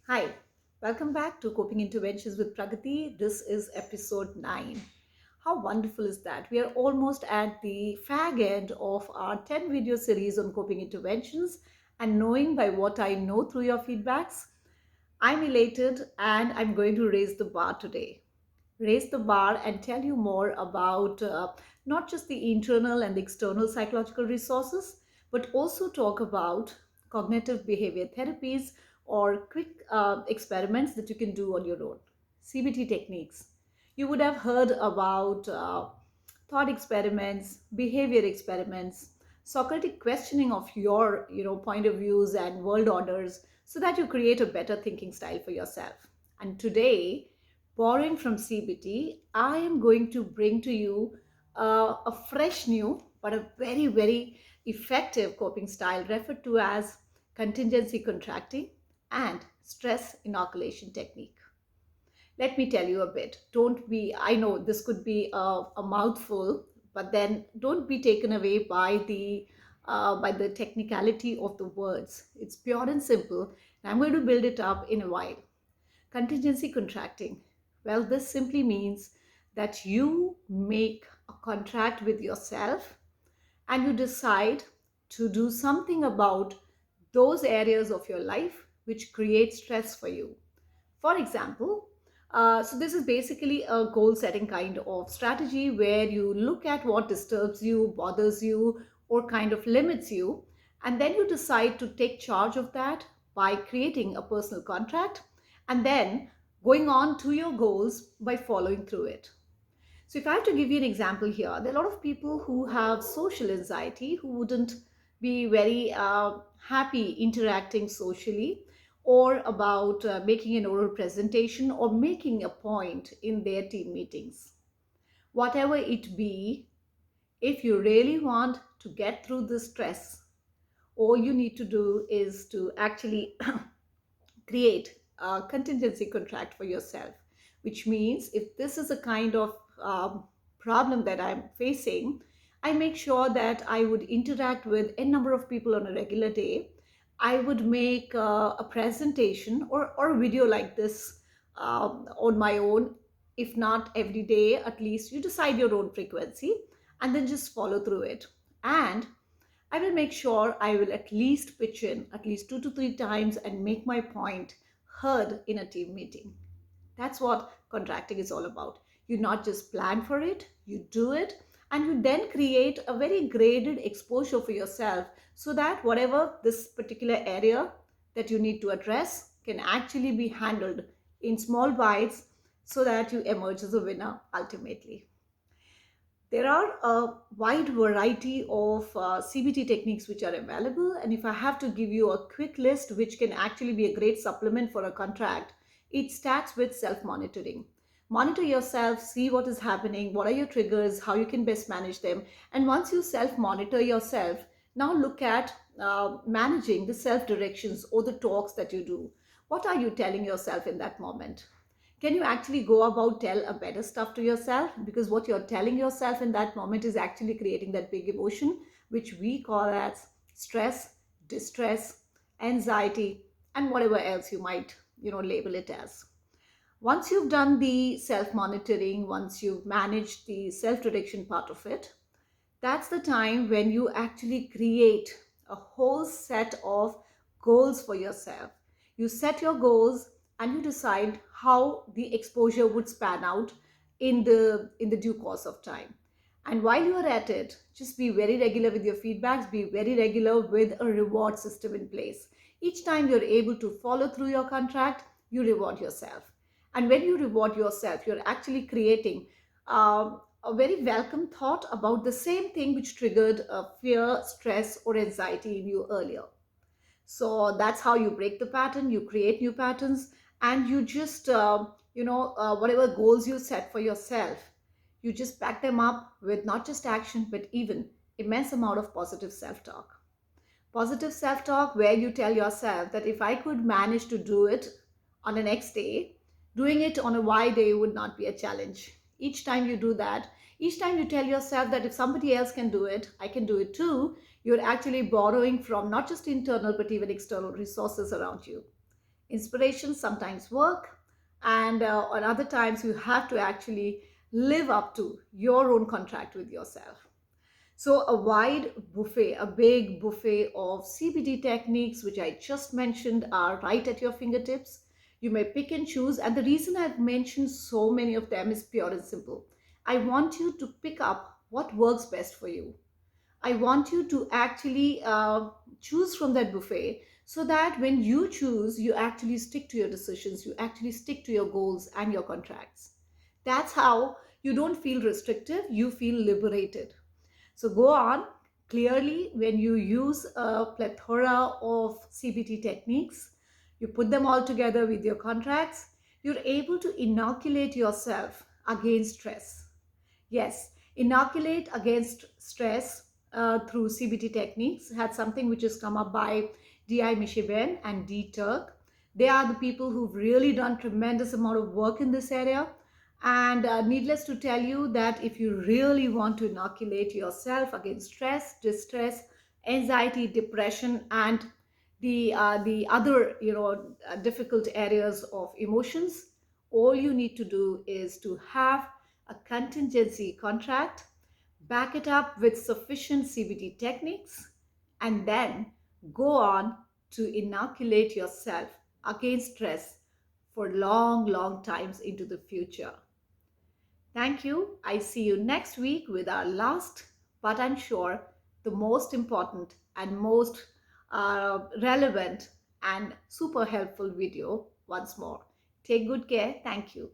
Hi, welcome back to Coping Interventions with Praggatti. This is episode 9. How wonderful is that? We are almost at the fag end of our 10 video series on coping interventions, and knowing by what I know through your feedbacks, I'm elated and I'm going to raise the bar today. Raise the bar and tell you more about not just the internal and external psychological resources, but also talk about cognitive behavior therapies or quick experiments that you can do on your own. CBT techniques. You would have heard about thought experiments, behavior experiments, Socratic questioning of your point of views and world orders so that you create a better thinking style for yourself. And today, borrowing from CBT, I am going to bring to you a fresh new but a very, very effective coping style referred to as contingency contracting and stress inoculation technique. Let me tell you a bit. Don't be, I know this could be a mouthful, but then don't be taken away by the technicality of the words. It's pure and simple, and I'm going to build it up in a while. Contingency contracting. Well, this simply means that you make a contract with yourself and you decide to do something about those areas of your life which create stress for you. For example, so this is basically a goal setting kind of strategy where you look at what disturbs you, bothers you, or kind of limits you, and then you decide to take charge of that by creating a personal contract and then going on to your goals by following through it. So, if I have to give you an example here, there are a lot of people who have social anxiety who wouldn't be very happy interacting socially or about making an oral presentation or making a point in their team meetings. Whatever it be, if you really want to get through the stress, all you need to do is to actually create a contingency contract for yourself, which means if this is a kind of problem that I'm facing, I make sure that I would interact with a number of people on a regular day. I would make a presentation or a video like this on my own, if not every day, at least you decide your own frequency and then just follow through it. And I will make sure I will at least pitch in at least 2 to 3 times and make my point heard in a team meeting. That's what contracting is all about. You not just plan for it, you do it, and you then create a very graded exposure for yourself so that whatever this particular area that you need to address can actually be handled in small bites so that you emerge as a winner ultimately. There are a wide variety of CBT techniques which are available. And if I have to give you a quick list, which can actually be a great supplement for a contract, it starts with self monitoring. Monitor yourself, see what is happening, what are your triggers, how you can best manage them. And once you self monitor yourself, now look at managing the self directions or the talks that you do. What are you telling yourself in that moment? Can you actually go about tell a better stuff to yourself, because what you're telling yourself in that moment is actually creating that big emotion which we call as stress, distress, anxiety, and whatever else you might label it as. Once you've done the self monitoring, once you've managed the self direction part of it, that's the time when you actually create a whole set of goals for yourself. You set your goals and you decide how the exposure would span out in the due course of time. And while you are at it, just be very regular with your feedbacks, be very regular with a reward system in place. Each time you're able to follow through your contract, you reward yourself. And when you reward yourself, you're actually creating a very welcome thought about the same thing which triggered fear, stress, or anxiety in you earlier. So that's how you break the pattern, you create new patterns, and you just, whatever goals you set for yourself, you just back them up with not just action, but even immense amount of positive self talk. Positive self talk, where you tell yourself that if I could manage to do it on the next day, doing it on a Y day would not be a challenge. Each time you do that, each time you tell yourself that if somebody else can do it, I can do it too, you're actually borrowing from not just internal but even external resources around you. Inspiration sometimes work, and on other times you have to actually live up to your own contract with yourself. So a wide buffet, a big buffet of CBD techniques, which I just mentioned, are right at your fingertips. You may pick and choose. And the reason I've mentioned so many of them is pure and simple. I want you to pick up what works best for you. I want you to actually choose from that buffet, so that when you choose, you actually stick to your decisions, you actually stick to your goals and your contracts. That's how you don't feel restrictive, you feel liberated. So go on. Clearly, when you use a plethora of CBT techniques, you put them all together with your contracts, you're able to inoculate yourself against stress. Yes, inoculate against stress through CBT techniques had something which has come up by D.I. Mishiben and D. Turk. They are the people who've really done tremendous amount of work in this area. And needless to tell you that if you really want to inoculate yourself against stress, distress, anxiety, depression, and the other difficult areas of emotions, all you need to do is to have a contingency contract, back it up with sufficient CBT techniques, and then go on to inoculate yourself against stress for long, long times into the future. Thank you. I see you next week with our last, but I'm sure the most important and most relevant and super helpful video once more. Take good care. Thank you.